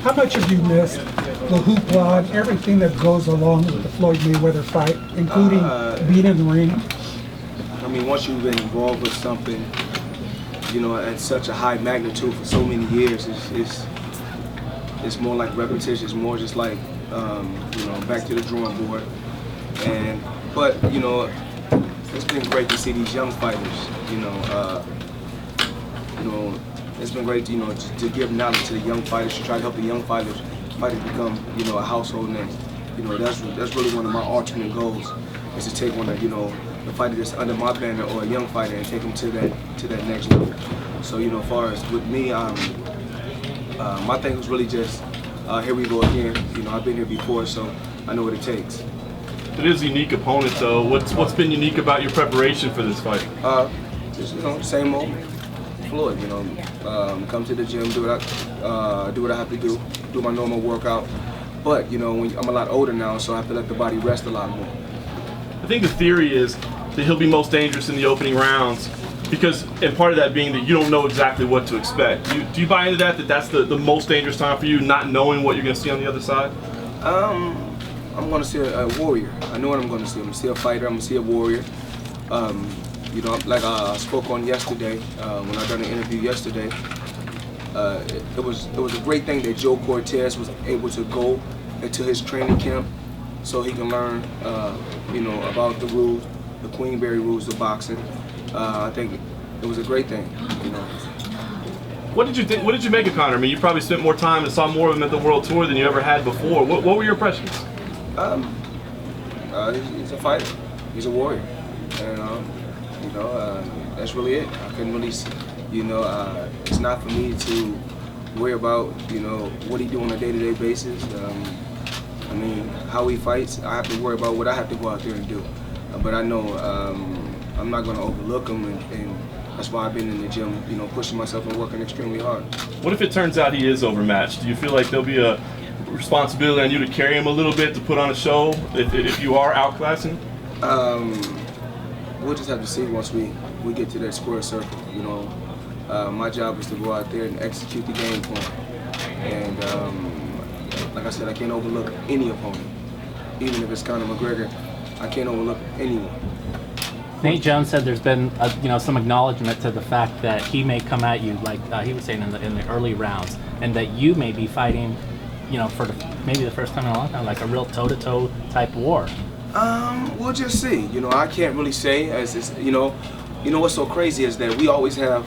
How much have you missed the hoopla and everything that goes along with the Floyd Mayweather fight, including being in the ring? I mean, once you've been involved with something, you know, at such a high magnitude for so many years, it's more like repetition. It's more just like, you know, back to the drawing board. But you know, it's been great to see these young fighters. You know, it's been great, you know, to give knowledge to the young fighters, to try to help the young fighters become, you know, a household name. You know, that's really one of my ultimate goals, is to take one of, you know, the fighter that's under my banner or a young fighter and take them to that next level. So, you know, as far as with me, my thing was really just here we go again. You know, I've been here before, so I know what it takes. It is a unique opponent, though. What's been unique about your preparation for this fight? Just, you know, same old Floyd. You know, come to the gym, do what I have to do my normal workout. But you know, I'm a lot older now, so I have to let the body rest a lot more. I think the theory is that he'll be most dangerous in the opening rounds, because, and part of that being that you don't know exactly what to expect. Do you buy into that that's the most dangerous time for you, not knowing what you're going to see on the other side? I'm going to see a warrior. I know what I'm going to see. I'm going to see a fighter. I'm going to see a warrior. You know, like I spoke on yesterday, when I done an interview yesterday, it was a great thing that Joe Cortez was able to go into his training camp so he can learn, you know, about the rules, the Queenberry rules of boxing. I think it was a great thing, you know. What did you think? What did you make of Conor? I mean, you probably spent more time and saw more of him at the World Tour than you ever had before. What were your impressions? He's a fighter. He's a warrior, and you know, that's really it. I couldn't really, you know, it's not for me to worry about, you know, what he do on a day-to-day basis. I mean, how he fights, I have to worry about what I have to go out there and do. But I know I'm not going to overlook him, and that's why I've been in the gym, you know, pushing myself and working extremely hard. What if it turns out he is overmatched? Do you feel like there'll be a responsibility on you to carry him a little bit, to put on a show if you are outclassing? We'll just have to see once we get to that square circle. You know, my job is to go out there and execute the game plan. And like I said, I can't overlook any opponent, even if it's Conor McGregor. I can't overlook anyone. Nate Jones said there's been you know, some acknowledgement to the fact that he may come at you, like he was saying in the early rounds, and that you may be fighting, you know, for maybe the first time in a long time, like a real toe-to-toe type war. We'll just see. You know, I can't really say, as it's, you know what's so crazy is that we always have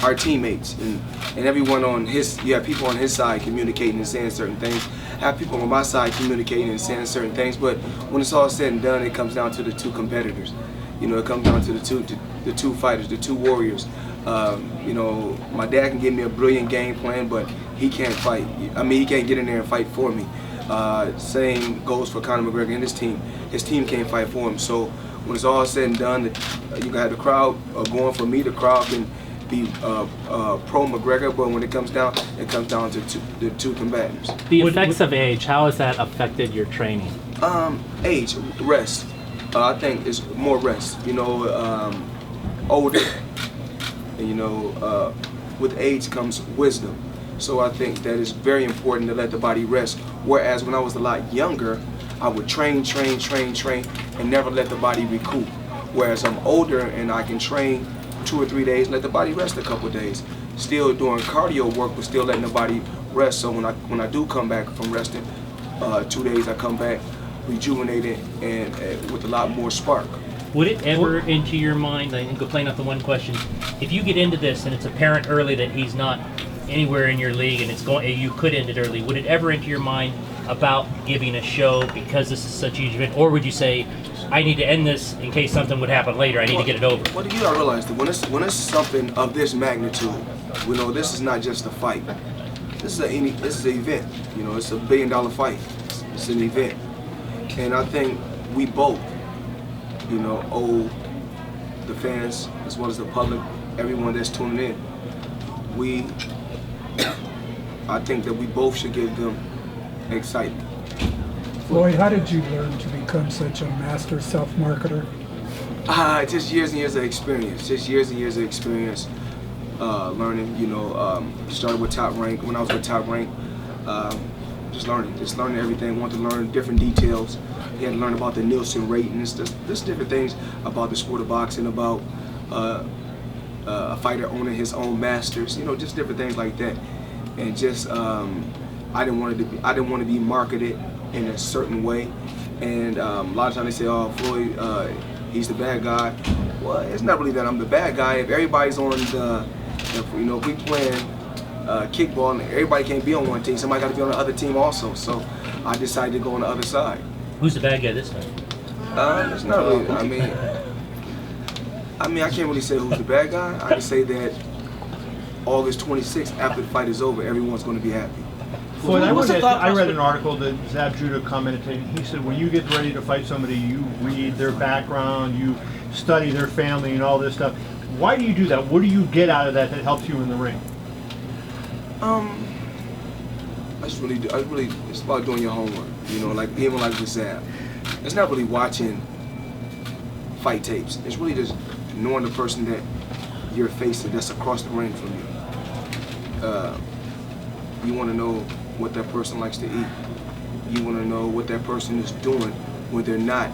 our teammates and everyone on his, you have people on his side communicating and saying certain things. I have people on my side communicating and saying certain things, but when it's all said and done, it comes down to the two competitors. You know, it comes down to the two fighters, the two warriors. You know, my dad can give me a brilliant game plan, but he can't fight. I mean, he can't get in there and fight for me. Same goes for Conor McGregor and his team. His team can't fight for him. So when it's all said and done, you can have the crowd going for me. The crowd can be pro McGregor, but when it comes down to the two combatants. The effects of age, how has that affected your training? Age, rest. I think it's more rest. You know, older, and you know, with age comes wisdom. So I think that it's very important to let the body rest. Whereas when I was a lot younger, I would train, and never let the body recoup. Whereas I'm older and I can train 2 or 3 days, let the body rest a couple of days. Still doing cardio work, but still letting the body rest. So when I do come back from resting, 2 days, I come back rejuvenated and with a lot more spark. Would it ever enter your mind, I think we'll play out the one question, if you get into this and it's apparent early that he's not anywhere in your league and you could end it early, would it ever enter your mind about giving a show because this is such a huge event, or would you say, I need to end this in case something would happen later, I need to get it over? Well, you gotta realize that when it's something of this magnitude, you know, this is not just a fight. This is an event. You know, it's a $1 billion fight. It's an event. And I think we both, you know, owe the fans as well as the public, everyone that's tuning in. I think that we both should give them excitement. Floyd, how did you learn to become such a master self-marketer? Just years and years of experience. Learning, you know, started with Top Rank. When I was with Top Rank, just learning everything. Wanted to learn different details. He had to learn about the Nielsen ratings, just different things about the sport of boxing, about a fighter owning his own masters, you know, just different things like that. And just I didn't want to be marketed in a certain way. And a lot of times they say, "Oh, Floyd, he's the bad guy." Well, it's not really that I'm the bad guy. If everybody's on if we playing kickball, and everybody can't be on one team. Somebody got to be on the other team also. So I decided to go on the other side. Who's the bad guy this time? It's not really. I mean, I can't really say who's the bad guy. I can say that August 26th, after the fight is over, everyone's going to be happy. Floyd, I read an article that Zab Judah commented. He said when you get ready to fight somebody, you read their background, you study their family and all this stuff. Why do you do that? What do you get out of that helps you in the ring? It's about doing your homework. You know, like even like with Zab. It's not really watching fight tapes. It's really just knowing the person that you're facing that's across the ring from you. You want to know what that person likes to eat. You want to know what that person is doing when they're not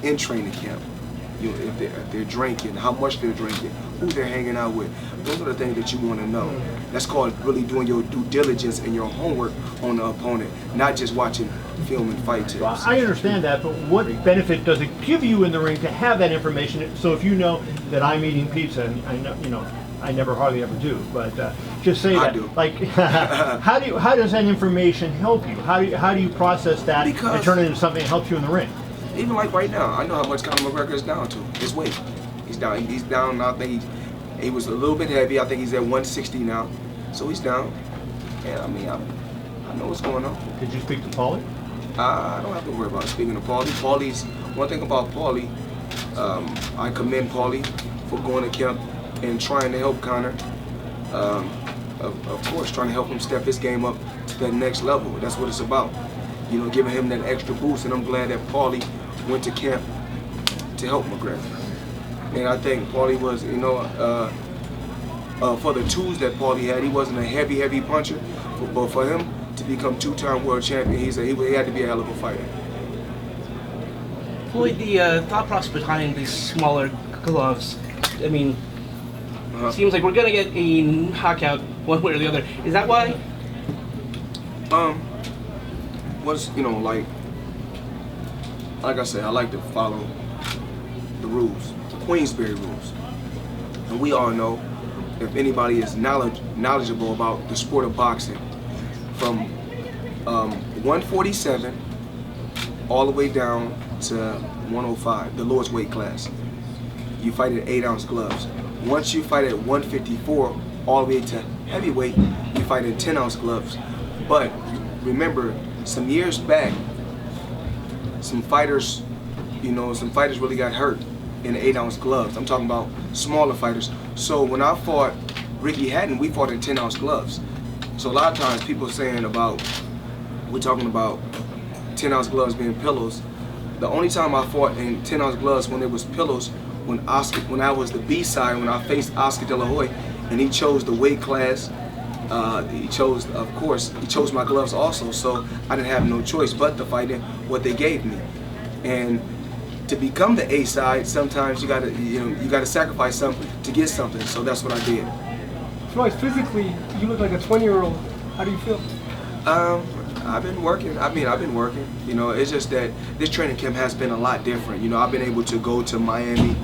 in training camp. You know, if they're drinking, how much they're drinking, who they're hanging out with. Those are the things that you want to know. That's called really doing your due diligence and your homework on the opponent, not just watching film and fight tapes. Well, I understand that, but what benefit does it give you in the ring to have that information? So if you know that I'm eating pizza, and I know, you know, I never hardly ever do, but just say that. I do. Like, how does that information help you? How do you process that and turn it into something that helps you in the ring? Even like right now, I know how much Conor McGregor is down to. His weight. He's down. He's down. I think he was a little bit heavy. I think he's at 160 now. So he's down. And I mean, I know what's going on. Did you speak to Paulie? I don't have to worry about speaking to Paulie. Paulie's one thing about Paulie. I commend Paulie for going to camp and trying to help Conor. Of course, trying to help him step his game up to that next level. That's what it's about. You know, giving him that extra boost. And I'm glad that Paulie went to camp to help McGregor. And I think Paulie was, you know, for the tools that Paulie had, he wasn't a heavy puncher. But for him to become two-time world champion, he had to be a hell of a fighter. Floyd, the thought process behind these smaller gloves, I mean, seems like we're going to get a knockout one way or the other. Is that why? Was, you know, like I said, I like to follow the rules, the Queensberry rules. And we all know, if anybody is knowledgeable about the sport of boxing, from 147 all the way down to 105, the lowest weight class, you fight in 8-ounce gloves. Once you fight at 154 all the way to heavyweight, you fight in 10-ounce gloves. But remember, some years back, some fighters really got hurt in the 8-ounce gloves. I'm talking about smaller fighters. So when I fought Ricky Hatton, we fought in 10-ounce gloves. So a lot of times people saying we're talking about 10-ounce gloves being pillows. The only time I fought in 10-ounce gloves when it was pillows, when I was the B side, when I faced Oscar De La Hoya, and he chose the weight class. He chose my gloves also, so I didn't have no choice but to fight in what they gave me. And to become the A side, sometimes you gotta sacrifice something to get something. So that's what I did. Floyd, physically, you look like a 20-year-old. How do you feel? I've been working. I've been working. You know, it's just that this training camp has been a lot different. You know, I've been able to go to Miami.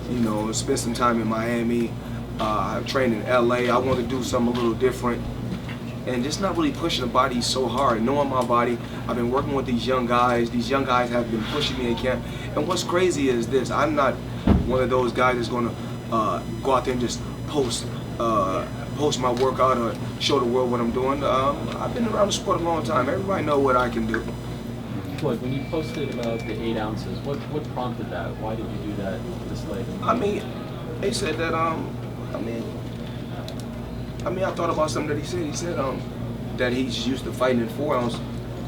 You know, spend some time in Miami. I've trained in LA. I want to do something a little different and just not really pushing the body so hard. Knowing my body, I've been working with these young guys. These young guys have been pushing me in camp. And what's crazy is this, I'm not one of those guys that's going to go out there and just post my workout or show the world what I'm doing. I've been around the sport a long time. Everybody know what I can do. Floyd, when you posted about the 8 ounces, what prompted that? Why did you do that this late? I mean, they said that, I thought about something that he said. He said that he's used to fighting in 4-ounce.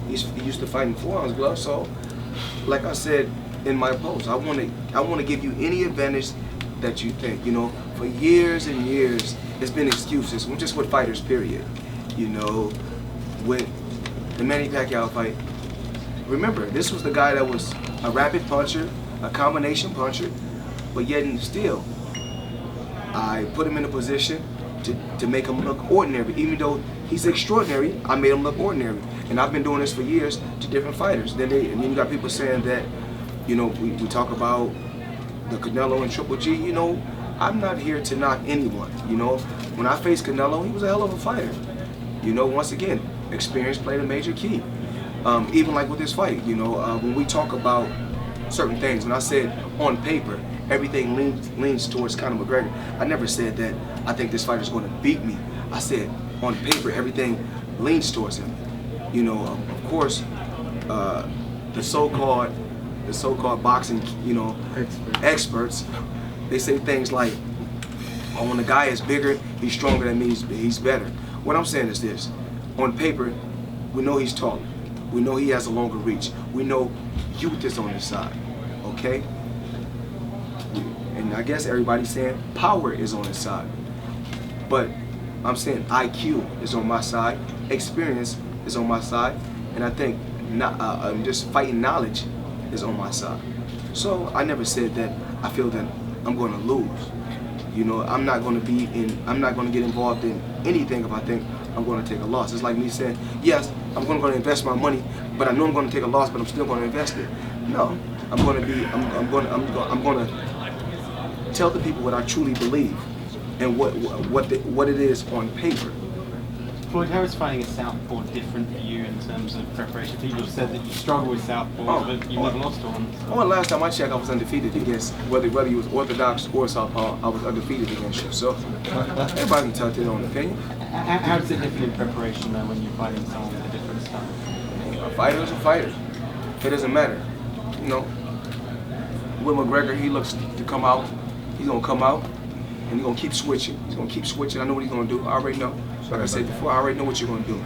He's used to fighting 4-ounce gloves. So, like I said in my post, I want to give you any advantage that you think. You know, for years and years, it's been excuses, just with fighters, period. You know, with the Manny Pacquiao fight, remember, this was the guy that was a rapid puncher, a combination puncher, but yet and still, I put him in a position to make him look ordinary. Even though he's extraordinary, I made him look ordinary. And I've been doing this for years to different fighters. And then you got people saying that, you know, we talk about the Canelo and Triple G. You know, I'm not here to knock anyone. You know, when I faced Canelo, he was a hell of a fighter. You know, once again, experience played a major key. Even like with this fight, you know, when we talk about certain things, when I said on paper, everything leans towards Conor McGregor, I never said that I think this fighter's going to beat me. I said on paper, everything leans towards him. You know, of course, the so-called boxing, you know, experts, they say things like, oh, when a guy is bigger, he's stronger than me, he's better. What I'm saying is this: on paper, we know he's taller. We know he has a longer reach. We know youth is on his side, okay? And I guess everybody's saying power is on his side. But I'm saying IQ is on my side, experience is on my side, and I think just fighting knowledge is on my side. So I never said that I feel that I'm going to lose. You know, I'm not going to get involved in anything if I think I'm going to take a loss. It's like me saying, yes, I'm going to invest my money, but I know I'm going to take a loss, but I'm still going to invest it. No, I'm going to tell the people what I truly believe and what it is on paper. Floyd, how is fighting a southpaw different for you in terms of preparation? People have said that you struggle with southpaws, but you've never lost one. Well, last time I checked, I was undefeated against, whether you was orthodox or southpaw, I was undefeated against you. So everybody can tell their own opinion. How is it different in preparation though when you're fighting someone with a different style? A fighter is a fighter. It doesn't matter. You know, with McGregor, he looks to come out. He's gonna come out and he's gonna keep switching. He's gonna keep switching. I know what he's gonna do. I already know. Like I said before, I already know what you're gonna do.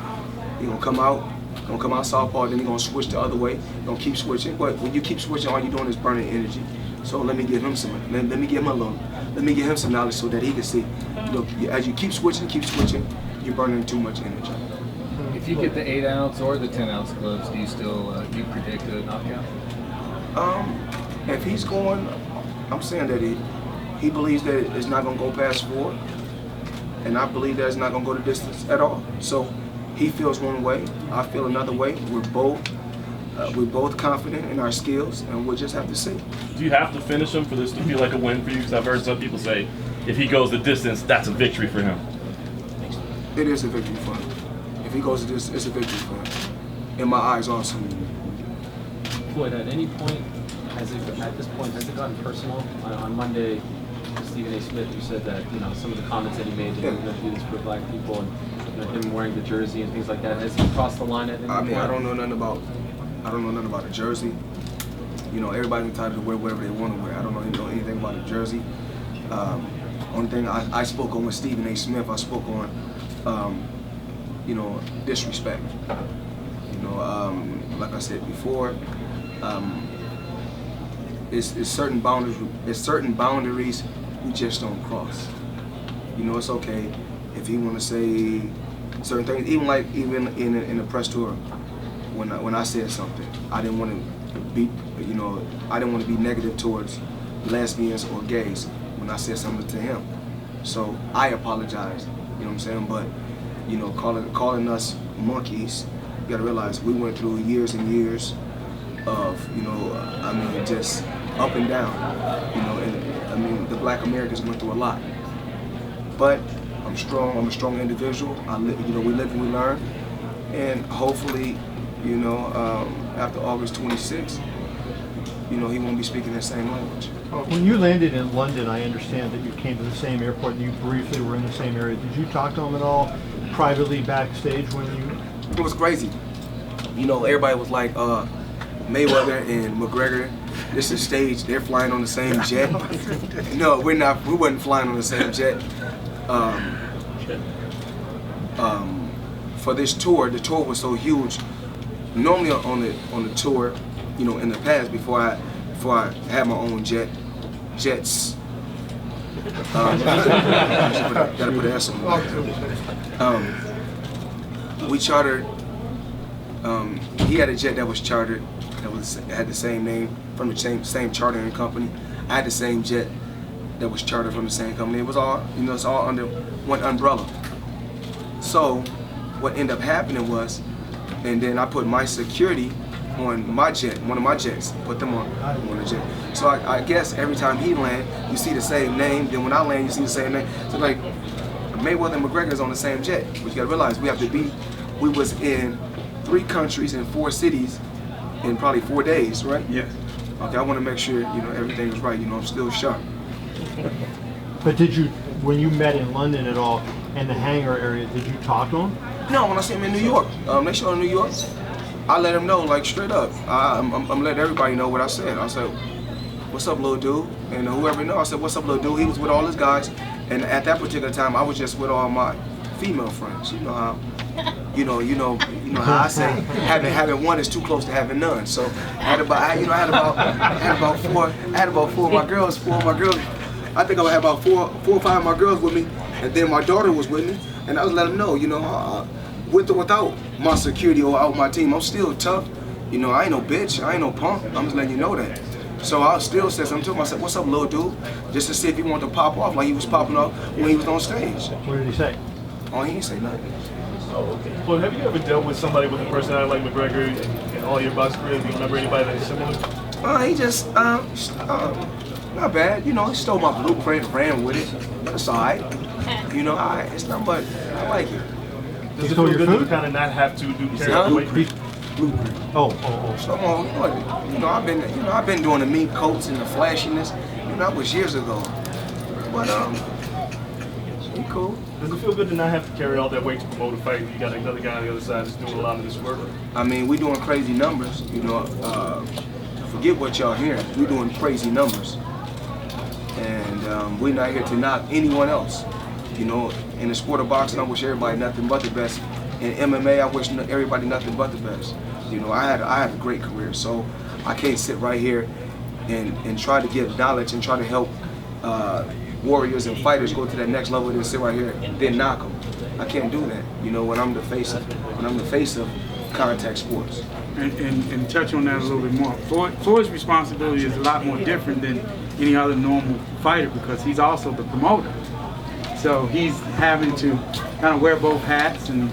You're gonna come out southpaw, then you're gonna switch the other way. You're gonna keep switching. But when you keep switching, all you're doing is burning energy. So let me give him some. Let me give him a little. Let me give him some knowledge so that he can see. You know, as you keep switching, you're burning too much energy. If you get the 8-ounce or the 10-ounce gloves, do you still do you predict a knockout? If he's going, I'm saying that he believes that it's not gonna go past 4. And I believe that it's not going to go the distance at all. So he feels one way, I feel another way. We're both confident in our skills, and we'll just have to see. Do you have to finish him for this to feel like a win for you? Because I've heard some people say if he goes the distance, that's a victory for him. It is a victory for him. If he goes the distance, it's a victory for him. In my eyes, also. Floyd, at any point, has it gotten personal? On Monday, Stephen A. Smith, you said that, you know, some of the comments that he made, that he was going to do this for black people, and, you know, him wearing the jersey and things like that. Has he crossed the line at any point? I mean, I don't know nothing about a jersey. You know, everybody's entitled to wear whatever they want to wear. I don't know anything about a jersey. Only thing I spoke on with Stephen A. Smith, I spoke on, you know, disrespect. You know, like I said before, it's certain boundaries we just don't cross. You know, it's okay if he want to say certain things, even in a press tour. When I said something, I didn't want to be, you know, I didn't want to be negative towards lesbians or gays when I said something to him. So I apologize. You know what I'm saying? But you know, calling us monkeys, you gotta realize we went through years and years of, you know, I mean, just up and down. You know, and I mean, the Black Americans went through a lot. But I'm strong. I'm a strong individual. You know, we live and we learn, and hopefully, you know, after August 26th, you know, he won't be speaking the same language. When you landed in London, I understand that you came to the same airport and you briefly were in the same area. Did you talk to him at all privately backstage when you? It was crazy. You know, everybody was like, Mayweather and McGregor, this is staged. They're flying on the same jet. No, we're not. We wasn't flying on the same jet. For this tour, the tour was so huge. Normally on the tour, you know, in the past, before I had my own jets, Gotta put an S on it. We chartered. He had a jet that was chartered that had the same name from the same chartering company. I had the same jet that was chartered from the same company. It was all, you know, it's all under one umbrella. So what ended up happening was, and then I put my security on my jet, one of my jets, put them on the jet. So I guess every time he land, you see the same name. Then when I land, you see the same name. So like Mayweather and McGregor is on the same jet. But you gotta realize we was in 3 countries and 4 cities in probably 4 days, right? Yes. Okay, I want to make sure, you know, everything is right. You know, I'm still sharp. But did you, when you met in London at all, in the hangar area, did you talk to him? No, when I see him in New York, they showed in New York, I let him know, like, straight up. I'm letting everybody know what I said. I said, what's up, little dude? And whoever knows, I said, what's up, little dude? He was with all his guys. And at that particular time, I was just with all my female friends. You know how, you know how I say, having one is too close to having none. So I had about 4 of my girls. I think I had about 4 or 5 of my girls with me, and then my daughter was with me, and I was letting them know, you know, with or without my security or out my team, I'm still tough. You know, I ain't no bitch, I ain't no punk. I'm just letting you know that. So I still said something to him. I said, what's up, little dude? Just to see if he wanted to pop off like he was popping off when he was on stage. What did he say? Oh, he didn't say nothing. Oh, okay. Well, have you ever dealt with somebody with a personality like McGregor in all your boxing career? Do you remember anybody that's similar? He just, not bad. You know, he stole my blueprint, ran with it. But it's all right. You know, it's not, but I like it. Does it feel good to kind of not have to do Blueprint. Oh. So, you know, I've been doing the meat coats and the flashiness. You know, that was years ago. But he cool. Does it feel good to not have to carry all that weight to promote a fight? You got another guy on the other side that's doing a lot of this work. I mean, we doing crazy numbers. You know, forget what y'all hearing. We doing crazy numbers, and we're not here to knock anyone else. You know, in the sport of boxing, I wish everybody nothing but the best. In MMA, I wish everybody nothing but the best. You know, I had a great career, so I can't sit right here and try to give knowledge and try to help warriors and fighters go to that next level and sit right here and then knock them. I can't do that. You know, when I'm the face of contact sports. And touch on that a little bit more. Floyd's responsibility is a lot more different than any other normal fighter because he's also the promoter. So he's having to kind of wear both hats and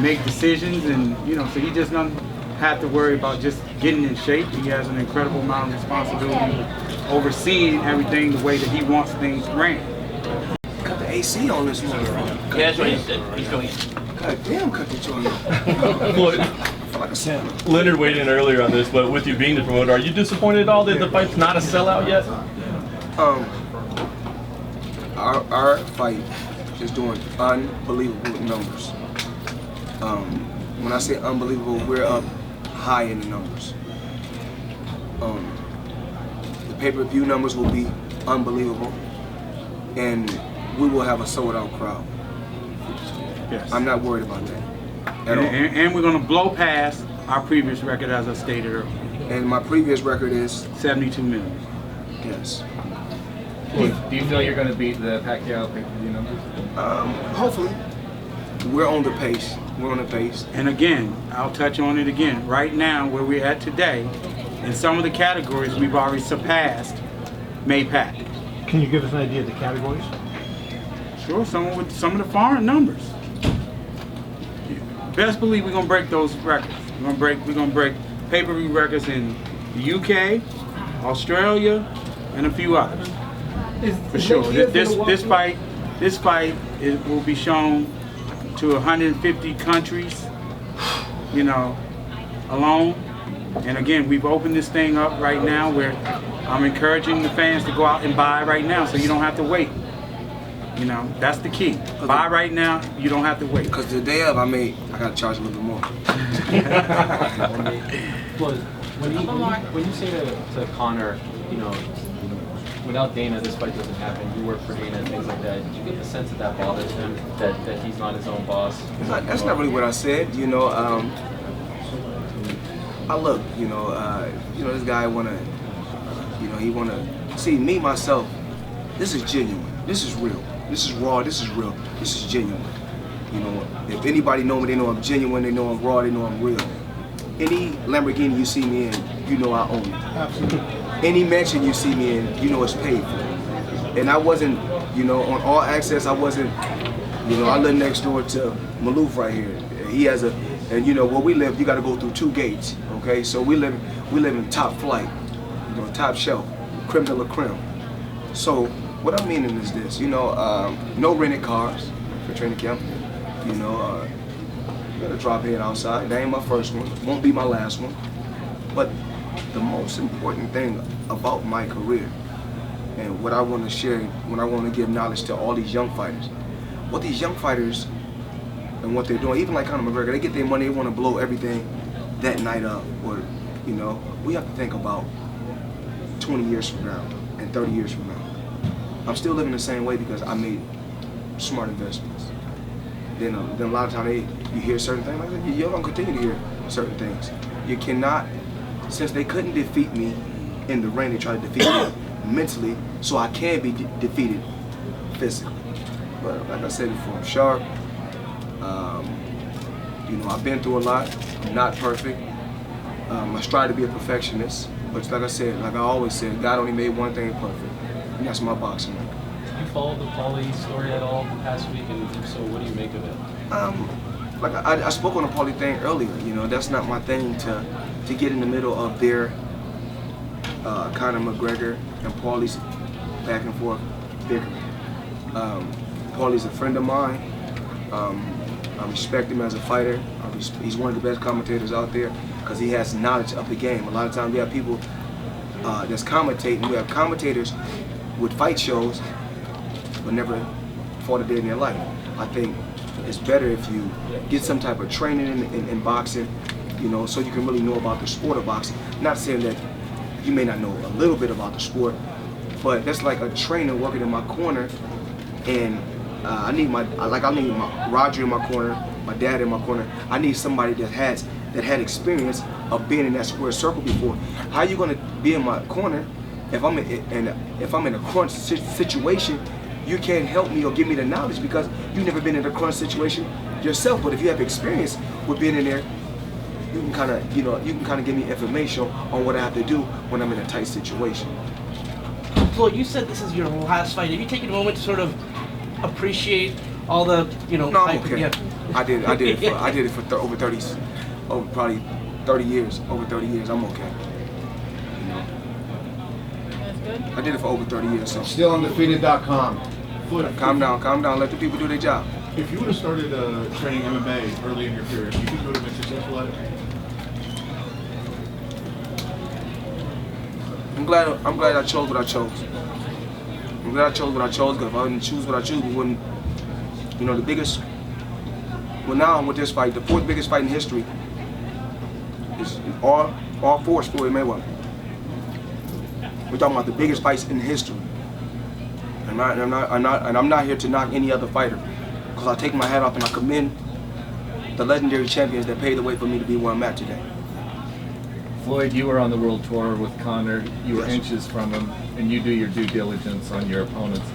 make decisions, and you know, so he just doesn't have to worry about just getting in shape. He has an incredible amount of responsibility overseeing everything the way that he wants things ran. Cut the AC on this one. Yeah, that's what he said. He's going. God damn, cut the joint. Leonard weighed in earlier on this, but with you being the promoter, are you disappointed at all that the fight's not a sellout yet? Our fight is doing unbelievable numbers. When I say unbelievable, we're up high in the numbers. The pay-per-view numbers will be unbelievable, and we will have a sold-out crowd. Yes. I'm not worried about that at all. And we're going to blow past our previous record, as I stated earlier. And my previous record is 72 million. Yes. Do you feel you're going to beat the Pacquiao pay-per-view numbers? Hopefully. We're on the pace. We're on the pace. And again, I'll touch on it again. Right now, where we're at today, in some of the categories, we've already surpassed Maypac. Can you give us an idea of the categories? Sure, some of the foreign numbers. Best believe we're gonna break those records. We're gonna break pay-per-view records in the UK, Australia, and a few others. For sure. This fight will be shown to 150 countries, you know, alone. And again, we've opened this thing up right now where I'm encouraging the fans to go out and buy right now so you don't have to wait. You know, that's the key. Buy right now, you don't have to wait. Because the day of, I gotta charge a little bit more. When you say to Conor, you know, without Dana, this fight doesn't happen. You work for Dana and things like that. Did you get the sense that bothers him, that he's not his own boss? That's not really what I said. You know, I look. You know, this guy wanna. You know, he wanna see me myself. this is genuine. This is real. This is raw. This is real. This is genuine. You know, if anybody know me, they know I'm genuine. They know I'm raw. They know I'm real. Any Lamborghini you see me in, you know I own it. Absolutely. Any mansion you see me in, you know it's paid for. And I wasn't, you know, on all access. I wasn't, you know, I live next door to Maloof right here. He has a, and you know where we live, you got to go through 2 gates. Okay, so we live in top flight, you know, top shelf, creme de la creme. So what I'm meaning is this, you know, no rented cars for training camp. You know, you got to drop in outside. That ain't my first one. Won't be my last one. But the most important thing about my career and what I want to share, when I want to give knowledge to all these young fighters, what these young fighters and what they're doing, even like Conor McGregor, they get their money, they want to blow everything that night up. Or, you know, we have to think about 20 years from now and 30 years from now. I'm still living the same way because I made smart investments. Then a lot of times you hear certain things, like you're gonna continue to hear certain things. You cannot, since they couldn't defeat me in the ring, they tried to defeat me mentally, so I can be defeated physically. But like I said before, I'm sharp. You know, I've been through a lot. I'm not perfect. I strive to be a perfectionist, but like I said, like I always said, God only made one thing perfect, and that's my boxing record. You followed the Paulie story at all the past week, and if so, what do you make of it? Like I spoke on the Paulie thing earlier. You know, that's not my thing to get in the middle of their Conor McGregor and Paulie's back and forth bickering. Paulie's a friend of mine. I respect him as a fighter. He's one of the best commentators out there because he has knowledge of the game. A lot of times we have people that's commentating. We have commentators with fight shows but never fought a day in their life. I think it's better if you get some type of training in boxing, you know, so you can really know about the sport of boxing. Not saying that you may not know a little bit about the sport, but that's like a trainer working in my corner, and I need my Roger in my corner, my dad in my corner. I need somebody that had experience of being in that square circle before. How are you gonna be in my corner if I'm in a crunch situation? You can't help me or give me the knowledge because you've never been in a crunch situation yourself. But if you have experience with being in there, you can kind of give me information on what I have to do when I'm in a tight situation. Floyd, you said this is your last fight. Have you taken a moment to sort of appreciate all the, you know? No, I'm okay. Yeah. I did it for over 30 years. Over 30 years, I'm okay. You know? That's good. I did it for over 30 years. So Still undefeated.com. Calm down, let the people do their job. If you would have started training MMA early in your career, do you think you would have been successful at it? I'm glad I chose what I chose. I'm glad I chose what I chose, because if I didn't choose what I chose, we wouldn't, you know, now with this fight, the 4th biggest fight in history is all 4 is Floyd Mayweather. We're talking about the biggest fights in history. And I'm not here to knock any other fighter, because I take my hat off and I commend the legendary champions that paved the way for me to be where I'm at today. Floyd, you were on the world tour with Conor. You were inches from him, and you do your due diligence on your opponents.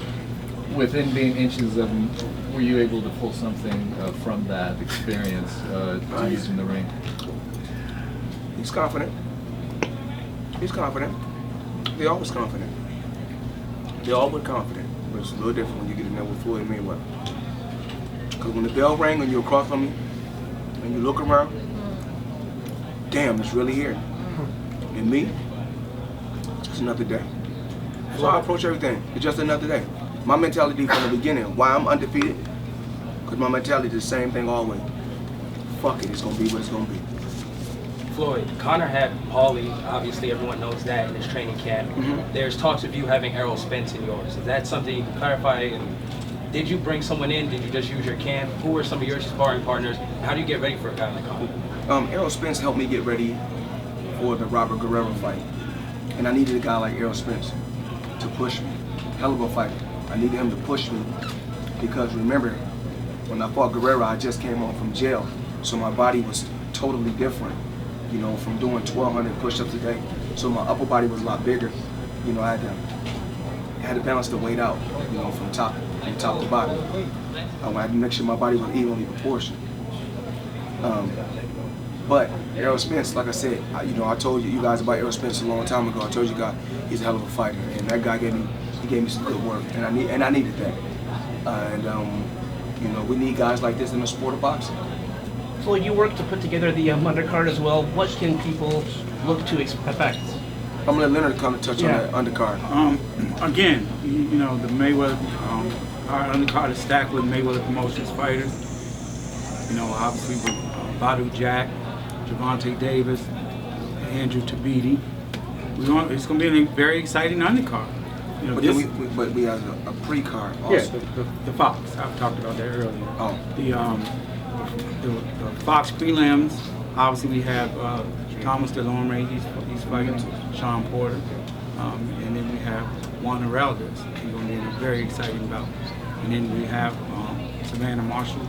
Within being inches of him, were you able to pull something from that experience to use in the ring? He's confident. He's confident. They're always confident. They're always confident. But it's a little different when you get in there with Floyd Mayweather. Because when the bell rang and you're across from me, and you look around, damn, it's really here. And me, it's just another day. So I approach everything. It's just another day. My mentality from the beginning, why I'm undefeated, because my mentality is the same thing always. Fuck it, it's going to be what it's going to be. Floyd, Conor had Paulie, obviously everyone knows that, in his training camp. There's talks of you having Errol Spence in yours. Is that something you can clarify? And did you bring someone in? Did you just use your camp? Who were some of your sparring partners? How do you get ready for a guy like Conor? Errol Spence helped me get ready for the Robert Guerrero fight. And I needed a guy like Errol Spence to push me. Hell of a fighter. I needed him to push me because remember, when I fought Guerrero, I just came home from jail. So my body was totally different, you know, from doing 1,200 push-ups a day. So my upper body was a lot bigger. You know, I had to had to balance the weight out, you know, from top to bottom. I had to make sure my body was evenly proportioned. But Errol Spence, like I said, you know, I told you guys about Errol Spence a long time ago. I told you guys he's a hell of a fighter, and that guy gave me some good work, and I needed that. You know, we need guys like this in the sport of boxing. Floyd, you work to put together the undercard as well. What can people look to expect? I'm gonna let Leonard come and touch on that undercard. Again, you know, the Mayweather, our undercard is stacked with Mayweather Promotions fighters. You know, obviously with Badu Jack, Javante Davis, Andrew Tabiti. It's gonna be a very exciting undercard. You know, but we have a pre-card also. Yeah, the Fox. I've talked about that earlier. Oh. The Fox prelims. Obviously, we have Thomas Delorme. He's fighting Sean Porter, and then we have Juan Heraldez. He's going to be in a very exciting bout. And then we have Savannah Marshall,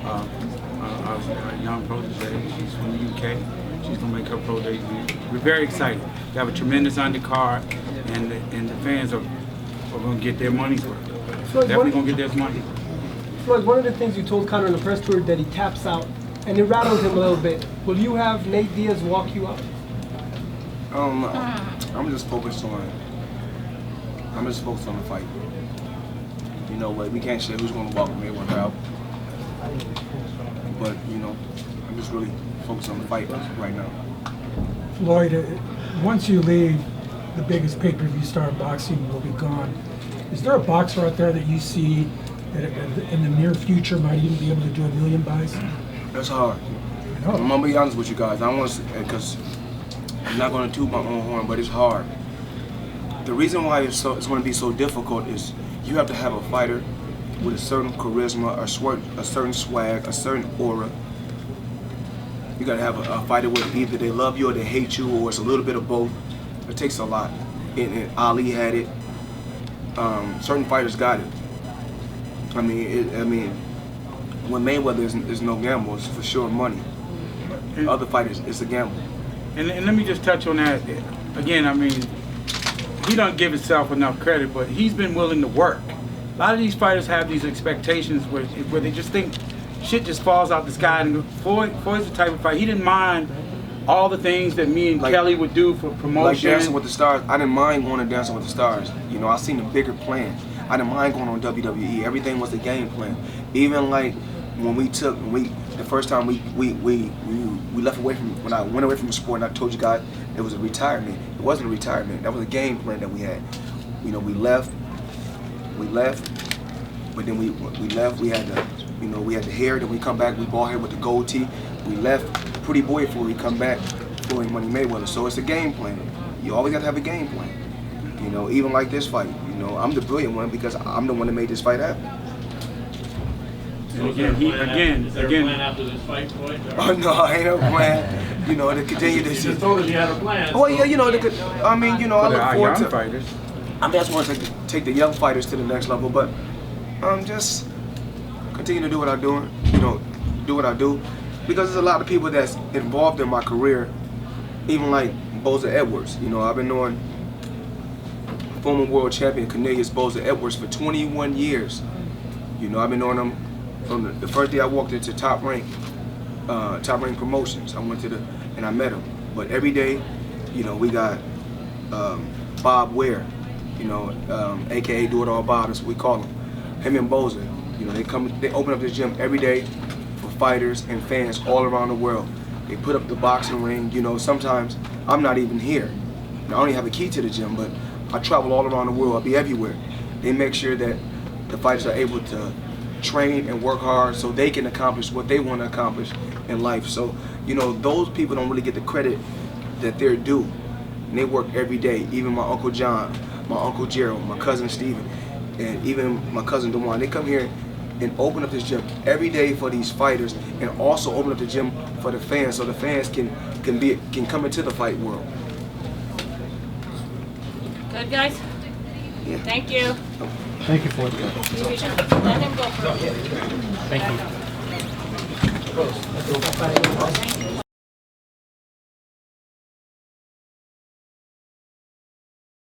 obviously our young protege. She's from the UK. She's going to make her pro debut. We're very excited. We have a tremendous undercard, and the fans are going to get their money's worth. Definitely going to get their money. Floyd, one of the things you told Conor in the press tour that he taps out, and it rattles him a little bit. Will you have Nate Diaz walk you up? I'm just focused on the fight. You know what? We can't say who's going to walk Mayweather out, but you know, I'm just really focused on the fight right now. Floyd, once you leave, the biggest pay-per-view star in boxing will be gone. Is there a boxer out there that you see that in the near future might even be able to do 1 million buys? That's hard. I'm gonna be honest with you guys. I don't want to, because I'm not gonna toot my own horn, but it's hard. The reason why it's going to be so difficult is you have to have a fighter with a certain charisma, a certain swag, a certain aura. You gotta have a fighter with either they love you or they hate you, or it's a little bit of both. It takes a lot. And Ali had it. Certain fighters got it. I mean, when Mayweather is no gamble, it's for sure money. Other fighters, it's a gamble. And let me just touch on that again. I mean, he don't give himself enough credit, but he's been willing to work. A lot of these fighters have these expectations where they just think shit just falls out the sky. And Floyd's the type of fighter, he didn't mind all the things that me and Kelly would do for promotion. Like Dancing with the Stars, I didn't mind going to Dancing with the Stars. You know, I seen the bigger plan. I didn't mind going on WWE. Everything was the game plan. Even like when the first time we left away from, when I went away from the sport, and I told you guys it was a retirement. It wasn't a retirement. That was a game plan that we had. You know, we left, but then we left. We had the, you know, we had the hair. Then we come back. We ball hair with the gold tee. We left. Pretty boy before we come back. Floyd Money Mayweather. So it's a game plan. You always got to have a game plan. You know, even like this fight. You know, I'm the brilliant one because I'm the one that made this fight happen. So is there a plan after this fight, Floyd? Oh no, I ain't no plan. You know, to continue this. You just told us you had a plan. Oh yeah, you know, I mean, you know, I look forward to fighters. I just want to take the young fighters to the next level, but just continue to do what I'm doing. You know, do what I do, because there's a lot of people that's involved in my career, even like Boza Edwards. You know, I've been knowing former world champion Cornelius Boza Edwards for 21 years. You know, I've been knowing him from the first day I walked into Top Rank Promotions. I went to and I met him. But every day, you know, we got Bob Ware, you know, AKA Do It All Bob, that's what we call him. Him and Boza, you know, they open up this gym every day for fighters and fans all around the world. They put up the boxing ring. You know, sometimes I'm not even here. I don't even have a key to the gym, but I travel all around the world. I'll be everywhere. They make sure that the fighters are able to train and work hard so they can accomplish what they want to accomplish in life. So, you know, those people don't really get the credit that they're due. And they work every day. Even my Uncle John, my Uncle Gerald, my cousin Steven, and even my cousin DeJuan, they come here and open up this gym every day for these fighters, and also open up the gym for the fans, so the fans can come into the fight world. Good, guys? Yeah. Thank you. Thank you, Floyd. Let him go first. Thank you. Thank you.